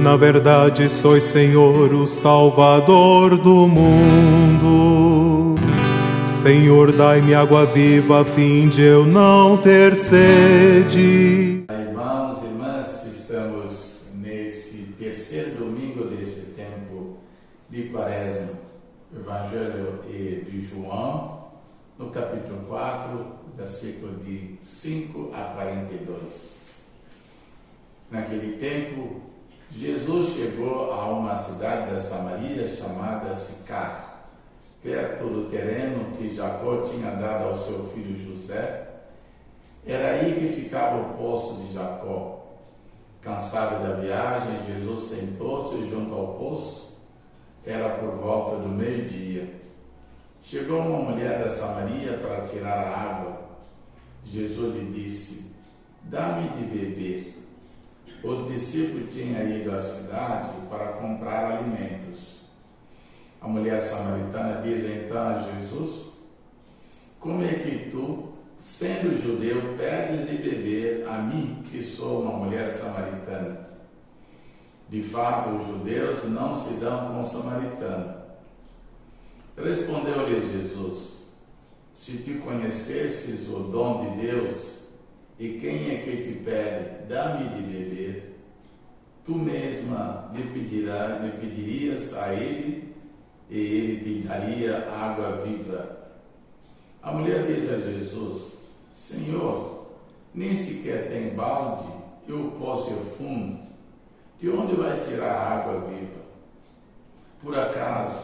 na verdade sois Senhor, o Salvador do mundo. Senhor, dai-me água viva a fim de eu não ter sede. Irmãos e irmãs, estamos nesse terceiro domingo deste tempo de Quaresma, Evangelho de João, no capítulo 4, versículo de 5 a 42. Naquele tempo, Jesus chegou a uma cidade da Samaria chamada Sicar, perto do terreno que Jacó tinha dado ao seu filho José. Era aí que ficava o poço de Jacó. Cansado da viagem, Jesus sentou-se junto ao poço. Era por volta do meio-dia. Chegou uma mulher da Samaria para tirar a água. Jesus lhe disse: "Dá-me de beber." Os discípulos tinham ido à cidade para comprar alimentos. A mulher samaritana diz então a Jesus: "Como é que tu, sendo judeu, pedes de beber a mim, que sou uma mulher samaritana?" De fato, os judeus não se dão com o samaritano. Respondeu-lhe Jesus: "Se te conhecesses o dom de Deus, e quem é que te pede, dá-me de beber, tu mesma lhe pedirias a ele, e ele te daria água viva." A mulher diz a Jesus: "Senhor, nem sequer tem balde e o poço é fundo. De onde vai tirar a água viva? Por acaso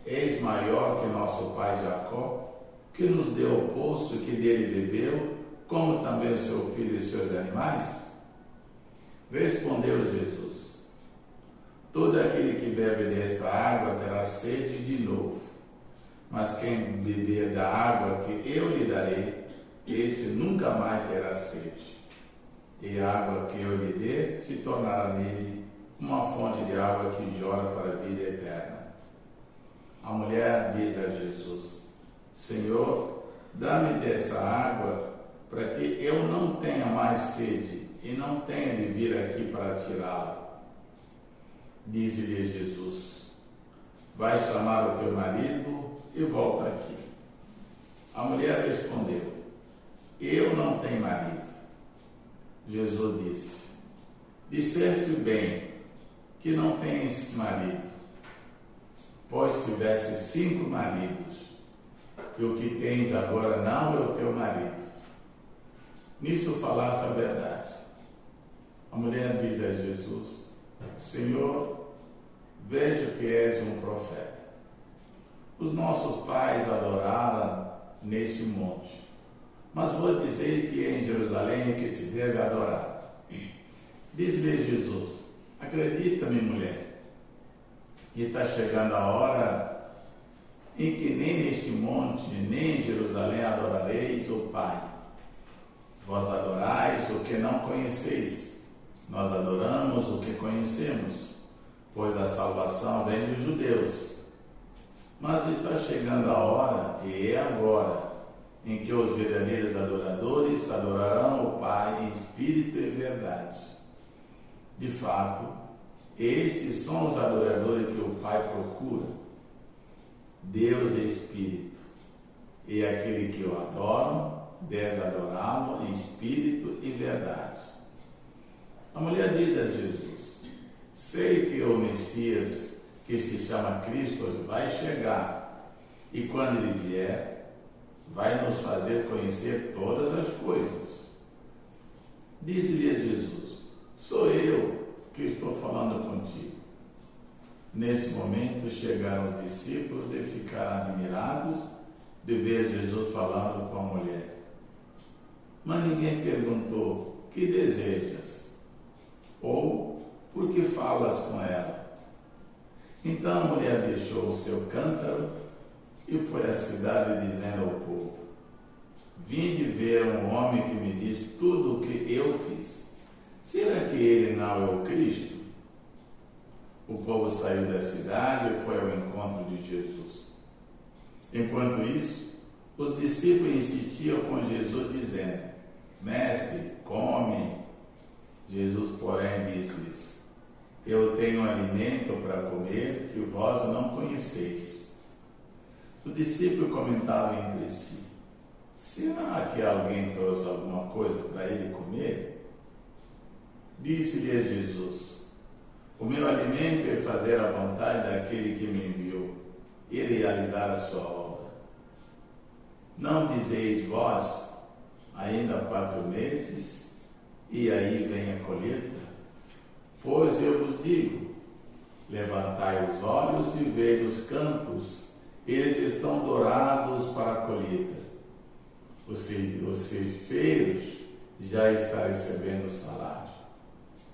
és maior que nosso pai Jacó, que nos deu o poço que dele bebeu, como também o seu filho e seus animais?" Respondeu Jesus: "Todo aquele que bebe desta água terá sede de novo, mas quem beber da água que eu lhe darei, esse nunca mais terá sede. E a água que eu lhe der se tornará nele uma fonte de água que jorra para a vida eterna." A mulher diz a Jesus: "Senhor, dá-me dessa água para que eu não tenha mais sede e não tenha de vir aqui para tirá-la." Diz-lhe Jesus: "Vai chamar o teu marido e volta aqui." A mulher respondeu: "Eu não tenho marido." Jesus disse: "Disseste bem que não tens marido, pois tivesse 5 maridos, e o que tens agora não é o teu marido. Nisso falaste a verdade." A mulher diz a Jesus: "Senhor, vejo que és um profeta. Os nossos pais adoraram neste monte, mas vou dizer que é em Jerusalém que se deve adorar." Diz-lhe Jesus: "Acredita-me, mulher, que está chegando a hora em que nem neste monte, nem em Jerusalém adorareis o Pai. Vós adorais o que não conheceis, nós adoramos o que conhecemos, pois a salvação vem dos judeus. Mas está chegando a hora, e é agora, em que os verdadeiros adoradores adorarão o Pai em espírito e verdade. De fato, estes são os adoradores que o Pai procura. Deus é espírito, e aquele que o adoram deve adorá-lo em espírito e verdade." A mulher diz a Jesus: "Sei que o Messias, que se chama Cristo, vai chegar, e quando ele vier, vai nos fazer conhecer todas as coisas." Diz-lhe a Jesus: "Sou eu que estou falando contigo." Nesse momento chegaram os discípulos e ficaram admirados de ver Jesus falando com a mulher. Mas ninguém perguntou: "Que desejas?" ou "Por que falas com ela?" Então a mulher deixou o seu cântaro e foi à cidade dizendo ao povo: "Vinde ver um homem que me diz tudo o que eu fiz. Será que ele não é o Cristo?" O povo saiu da cidade e foi ao encontro de Jesus. Enquanto isso, os discípulos insistiam com Jesus, dizendo: "Mestre, come." Jesus, porém, disse-lhes: eu tenho alimento para comer que vós não conheceis. Os discípulos comentavam entre si: será que alguém trouxe alguma coisa para ele comer? Disse-lhe Jesus: o meu alimento é fazer a vontade daquele que me enviou e realizar a sua obra. Não dizeis vós, ainda 4 meses, e aí vem a colheita? Pois eu vos digo, levantai os olhos e vede os campos, eles estão dourados para a colheita. Os ceifeiros já estão recebendo o salário.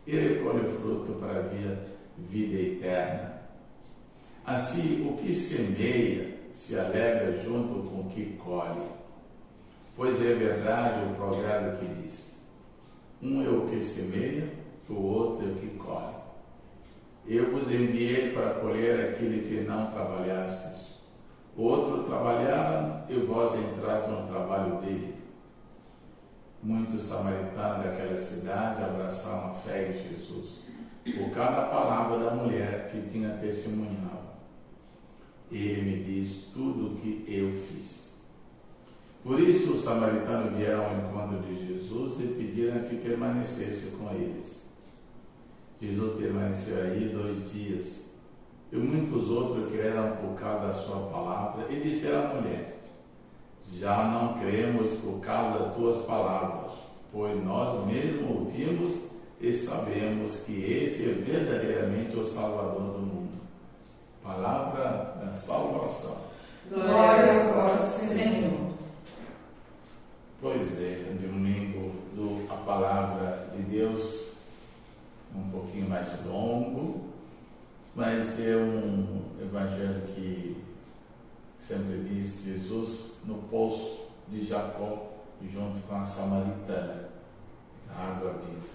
E recolhe o fruto para a vida eterna. Assim, o que semeia se alegra junto com o que colhe. Pois é verdade o provérbio que diz: um é o que semeia, o outro é o que colhe. Eu vos enviei para colher aquele que não trabalhastes. O outro trabalharam e vós entraste no trabalho dele. Muitos samaritanos daquela cidade abraçaram a fé em Jesus, por cada palavra da mulher que tinha testemunhado. Ele me diz tudo o que eu fiz. Por isso os samaritanos vieram ao encontro de Jesus e pediram que permanecesse com eles. Jesus permaneceu aí 2 dias, e muitos outros creram por causa da sua palavra, e disseram à mulher: já não cremos por causa das tuas palavras, pois nós mesmos ouvimos e sabemos que esse é verdadeiramente o Salvador do mundo. Palavra da salvação. Glória a vós, Senhor. Pois é, domingo a palavra de Deus um pouquinho mais longo, mas é um evangelho que sempre diz Jesus no poço de Jacó, junto com a samaritana, a água viva.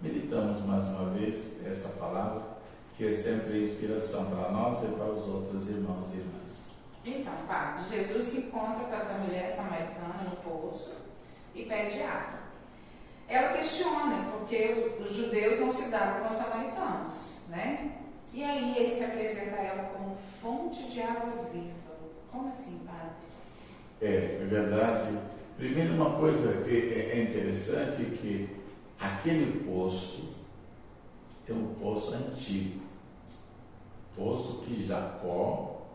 Meditamos mais uma vez essa palavra, que é sempre inspiração para nós e para os outros irmãos e irmãs. Então, Padre, Jesus se encontra com essa mulher samaritana no poço e pede água. Ela questiona, porque os judeus não se davam com os samaritanos, né? E aí ele se apresenta a ela como fonte de água viva. Como assim, Padre? É verdade. Primeiro, uma coisa que é interessante é que aquele poço é um poço antigo. Poço que Jacó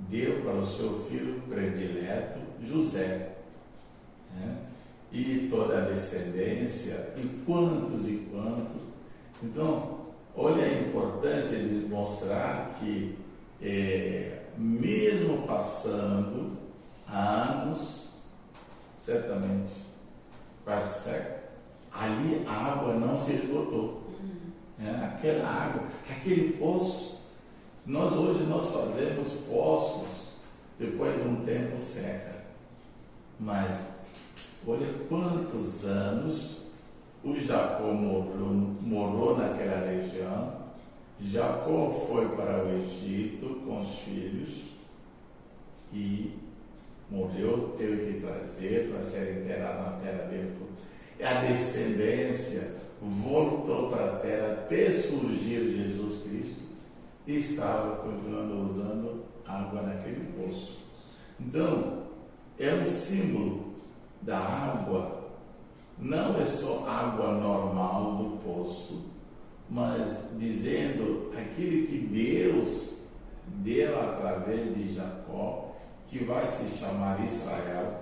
deu para o seu filho predileto, José. Né? E toda a descendência, e quantos. Então, olha a importância de mostrar que, mesmo passando anos, certamente, quase século, ali a água não se esgotou. Aquela água, aquele poço, hoje nós fazemos poços, depois de um tempo seca, mas olha quantos anos o Jacó morou naquela região. Jacó foi para o Egito com os filhos e morreu, teve que trazer para ser enterrado na terra dele. E a descendência voltou para a terra até surgir Jesus Cristo e estava continuando usando água naquele poço. Então, é um símbolo da água, não é só água normal do poço, mas dizendo aquilo que Deus deu através de Jacó, que vai se chamar Israel,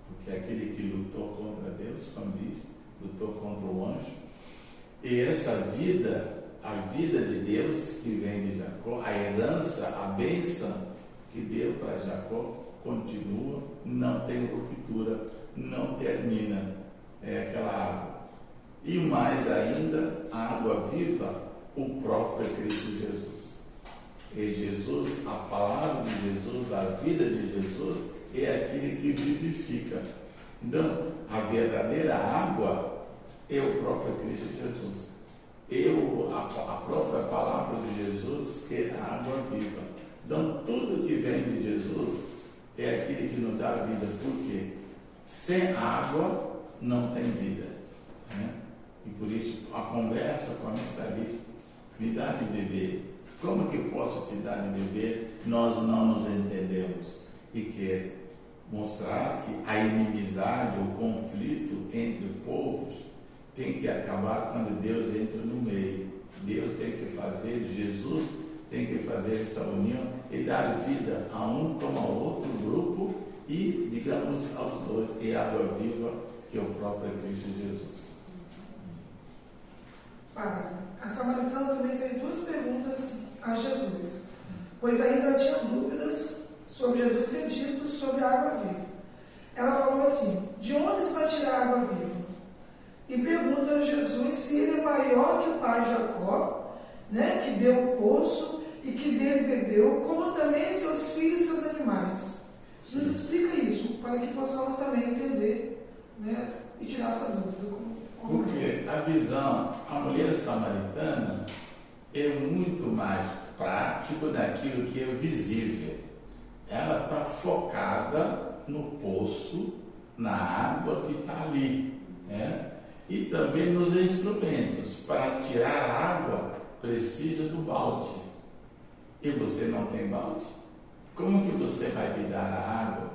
porque é aquele que lutou contra Deus, como diz, lutou contra o anjo. E essa vida, a vida de Deus que vem de Jacó, a herança, a bênção que deu para Jacó, continua, não tem ruptura, não termina, é aquela água. E mais ainda, a água viva, o próprio Cristo Jesus. E Jesus, a palavra de Jesus, a vida de Jesus, é aquele que vivifica. Então, a verdadeira água é o próprio Cristo Jesus. A própria palavra de Jesus, que é a água viva. Então, tudo que vem de Jesus é aquele que nos dá a vida, porque sem água não tem vida, né? E por isso a conversa começa ali. me dá de beber. Como que posso te dar de beber? Nós não nos entendemos. E quer mostrar que a inimizade, o conflito entre povos tem que acabar quando Deus entra no meio. Deus tem que fazer, Jesus tem que fazer essa união e dar vida a um como ao outro grupo e, digamos, aos dois, e a água viva que é o próprio Cristo Jesus. Padre, a samaritana também fez duas perguntas a Jesus, pois ainda tinha dúvidas sobre Jesus ter dito sobre a água viva. Ela falou assim: de onde se vai tirar a água viva? E pergunta a Jesus se ele é maior que o pai Jacó, né, que deu o poço e que dele bebeu, como também seus filhos e seus animais. Nos explica isso, para que possamos também entender, né, e tirar essa dúvida. Porque a visão, a mulher samaritana é muito mais prático daquilo que é visível. Ela está focada no poço, na água que está ali, né? E também nos instrumentos. Para tirar água, precisa do balde. E você não tem balde? Como que você vai me dar a água?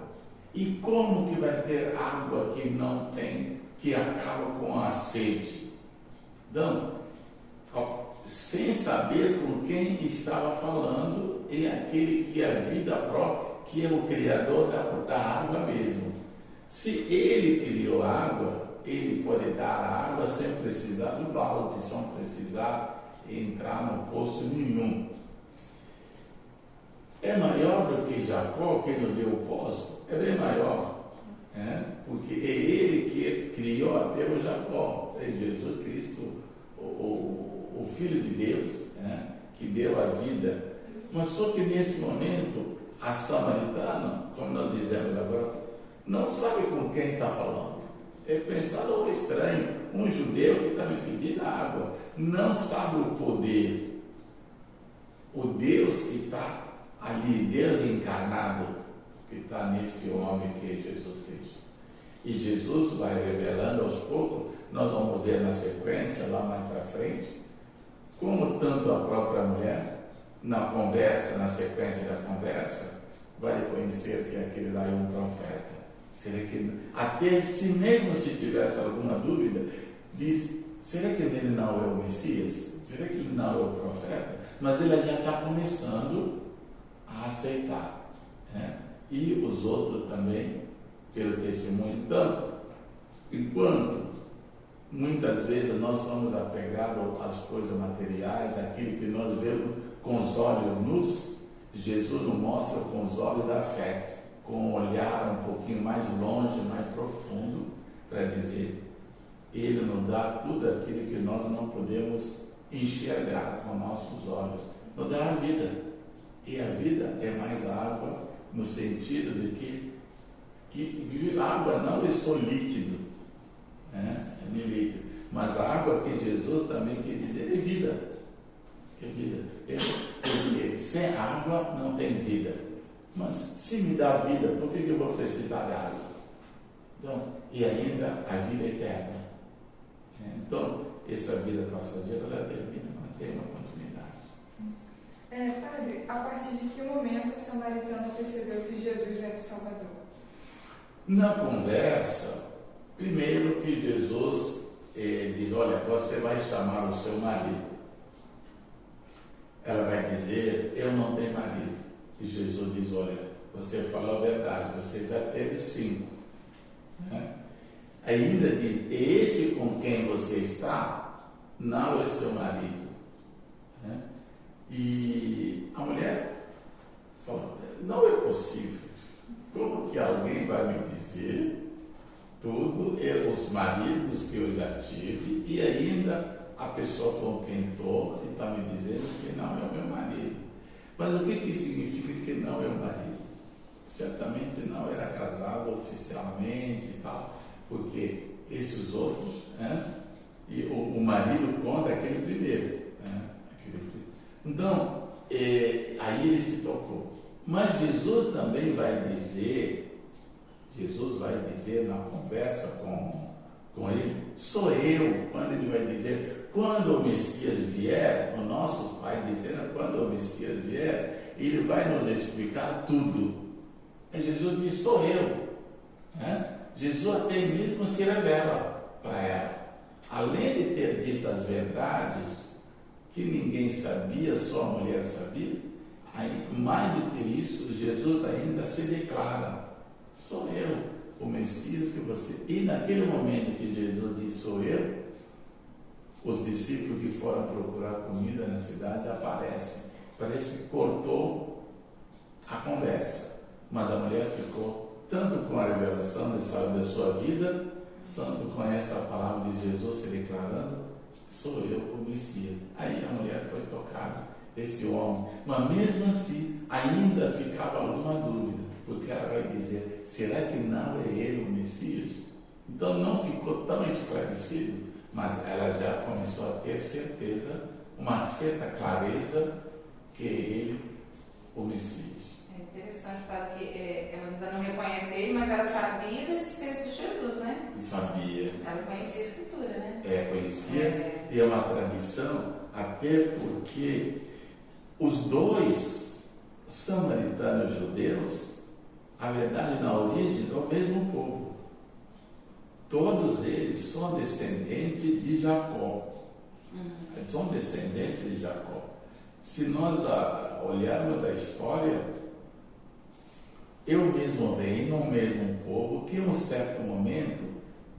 E como que vai ter água que não tem, que acaba com a sede? Então, sem saber com quem estava falando, e aquele que é a vida própria, que é o Criador da água mesmo. Se ele criou água, ele pode dar água sem precisar do balde, sem precisar entrar no poço nenhum. É maior do que Jacó, que nos deu o poço? É bem maior, porque é ele que criou até o Jacó, é Jesus Cristo, o Filho de Deus, que deu a vida. Mas só que nesse momento, a samaritana, como nós dizemos agora, não sabe com quem está falando. É pensar um estranho, um judeu que está me pedindo água. Não sabe o poder. O Deus que está ali, Deus encarnado, que está nesse homem que é Jesus Cristo. E Jesus vai revelando aos poucos, nós vamos ver na sequência, lá mais para frente, como tanto a própria mulher, na conversa, na sequência da conversa, vai reconhecer que aquele lá é um profeta. Será que, até se mesmo se tivesse alguma dúvida, diz, será que ele não é o Messias? Será que ele não é o profeta? Mas ele já está começando a aceitar, e os outros também, pelo testemunho. Então, enquanto muitas vezes nós estamos apegados às coisas materiais, aquilo que nós vemos com os olhos nus, Jesus nos mostra com os olhos da fé, com um olhar um pouquinho mais longe, mais profundo, para dizer, Ele nos dá tudo aquilo que nós não podemos enxergar com nossos olhos, nos dá a vida. E a vida é mais água, no sentido de que água não é só líquido, é líquido, mas a água que Jesus também quer dizer é vida. É vida. Porque sem água não tem vida. Mas se me dá vida, por que eu vou precisar de água? Então, e ainda a vida eterna. Então, essa vida passageira, ela termina, mas tem uma continuidade. Padre, a partir de que momento a samaritana percebeu que Jesus era o Salvador? Na conversa, primeiro que Jesus diz, olha, você vai chamar o seu marido. Ela vai dizer, eu não tenho marido. E Jesus diz, olha, você falou a verdade, você já teve 5. Ainda diz, esse com quem você está, não é seu marido. E a mulher falou, não é possível. Como que alguém vai me dizer tudo, os maridos que eu já tive, e ainda a pessoa com quem estou e está me dizendo que não é o meu marido. Mas o que significa que não é o marido? Certamente não era casado oficialmente e tal, porque esses outros, e o marido conta aquele primeiro. Então, aí ele se tocou. Mas Jesus também vai dizer na conversa com ele, sou eu, quando ele vai dizer, quando o Messias vier, o nosso Messias vier, ele vai nos explicar tudo. E Jesus diz, sou eu. Jesus até mesmo se revela para ela. Além de ter dito as verdades que ninguém sabia, só a mulher sabia, mais do que isso, Jesus ainda se declara, sou eu, o Messias que você... E naquele momento que Jesus diz, sou eu, os discípulos que foram procurar comida na cidade aparecem. Parece que cortou a conversa, mas a mulher ficou tanto com a revelação de saúde da sua vida, tanto com essa palavra de Jesus se declarando, sou eu o Messias. Aí a mulher foi tocada, esse homem, mas mesmo assim ainda ficava alguma dúvida, porque ela vai dizer, será que não é ele o Messias? Então não ficou tão esclarecido, mas ela já começou a ter certeza, uma certa clareza que é ele o Messias. É interessante, para que ela ainda não reconhece ele, mas ela sabia da existência de Jesus, né? Sabia. Ela conhecia a Escritura, né? Conhecia, e é uma tradição, até porque os dois samaritanos judeus, a verdade, na origem, é o mesmo povo. Todos eles são descendentes de Jacó. São descendentes de Jacó. Se nós olharmos a história, é o mesmo reino, o mesmo povo, que em um certo momento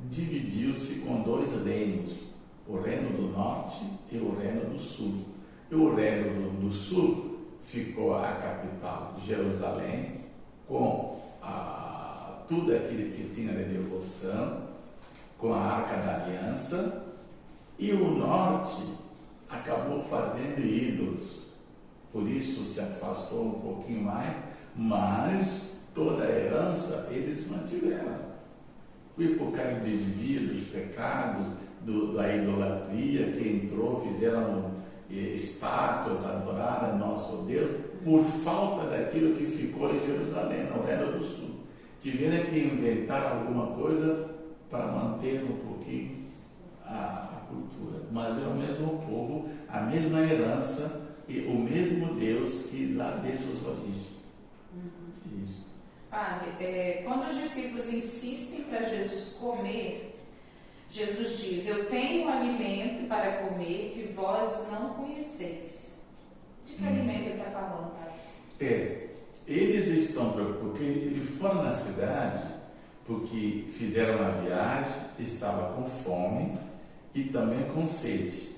dividiu-se com dois reinos, o reino do norte e o reino do sul. E o reino do sul ficou a capital, Jerusalém, com tudo aquilo que tinha de devoção, com a Arca da Aliança, e o norte acabou fazendo ídolos, por isso se afastou um pouquinho mais, mas toda a herança eles mantiveram. E por causa do desvio dos pecados, da idolatria que entrou, fizeram estátuas, adoraram nosso Deus, por falta daquilo que ficou em Jerusalém, no reino do sul. Tiveram que inventar alguma coisa para manter um pouquinho a cultura. Mas é o mesmo povo, a mesma herança e o mesmo Deus que lá desde as origens. Isso. Padre, quando os discípulos insistem para Jesus comer, Jesus diz, eu tenho um alimento para comer que vós não conheceis. De que alimento ele está falando, Padre? Eles estão preocupados, porque eles foram na cidade, porque fizeram uma viagem, estavam com fome e também com sede.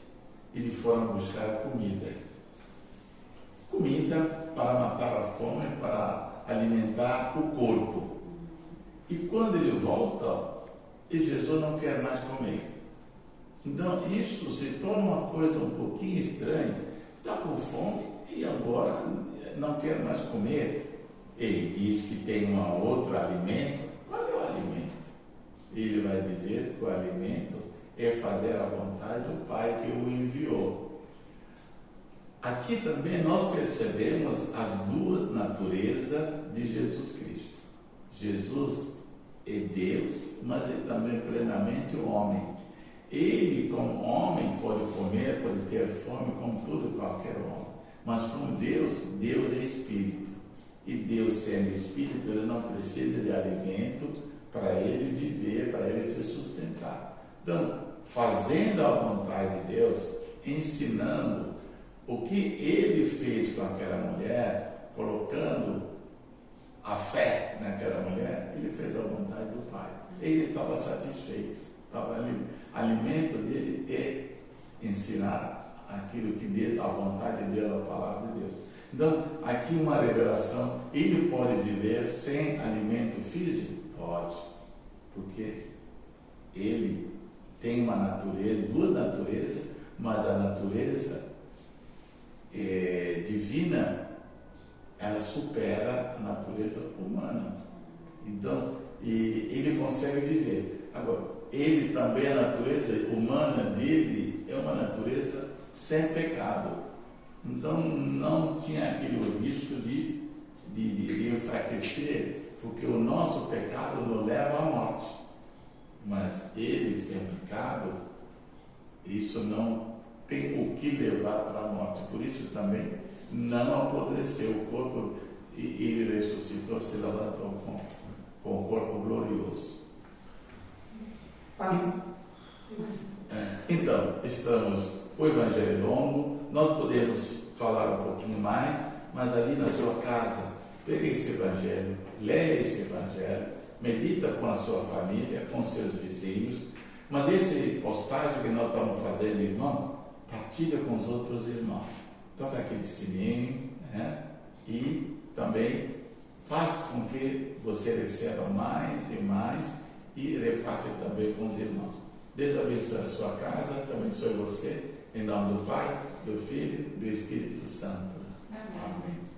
Eles foram buscar comida. Comida para matar a fome, para alimentar o corpo. E quando ele volta, e Jesus não quer mais comer. Então isso se torna uma coisa um pouquinho estranha. Está com fome e agora não quer mais comer. Ele diz que tem um outro alimento. Qual é o alimento? Ele vai dizer que o alimento é fazer a vontade do Pai que o enviou. Aqui também nós percebemos as duas naturezas de Jesus Cristo. Jesus é Deus, mas é também plenamente homem. Ele, como homem, pode comer, pode ter fome, como todo qualquer homem. Mas como Deus, Deus é Espírito. E Deus, sendo Espírito, ele não precisa de alimento para ele viver, para ele se sustentar. Então, fazendo a vontade de Deus, ensinando o que ele fez com aquela mulher, colocando a fé naquela mulher, ele fez a vontade do Pai. Ele estava satisfeito. Alimento dele é ensinar aquilo que Deus, a vontade de Deus, a palavra de Deus. Então, aqui uma revelação, ele pode viver sem alimento físico? Pode, porque ele tem uma natureza, duas naturezas, mas a natureza divina, ela supera a natureza humana. Então, e ele consegue viver. Agora, ele também, a natureza humana dele é uma natureza sem pecado. Então, não tinha aquele risco de enfraquecer, porque o nosso pecado nos leva à morte. Mas ele, sem pecado, isso não tem o que levar para a morte. Por isso também não apodreceu o corpo e ressuscitou, se levantou com o corpo glorioso. Então, o Evangelho é longo, nós podemos falar um pouquinho mais, mas ali na sua casa, pegue esse Evangelho, leia esse Evangelho, medita com a sua família, com seus vizinhos, mas esse postagem que nós estamos fazendo, irmão, partilha com os outros irmãos. Toca aquele sininho, né? E também faz com que você receba mais e mais e reparte também com os irmãos. Deus abençoe a sua casa, abençoe você, em nome do Pai, do Filho e do Espírito Santo. Amém. Amém.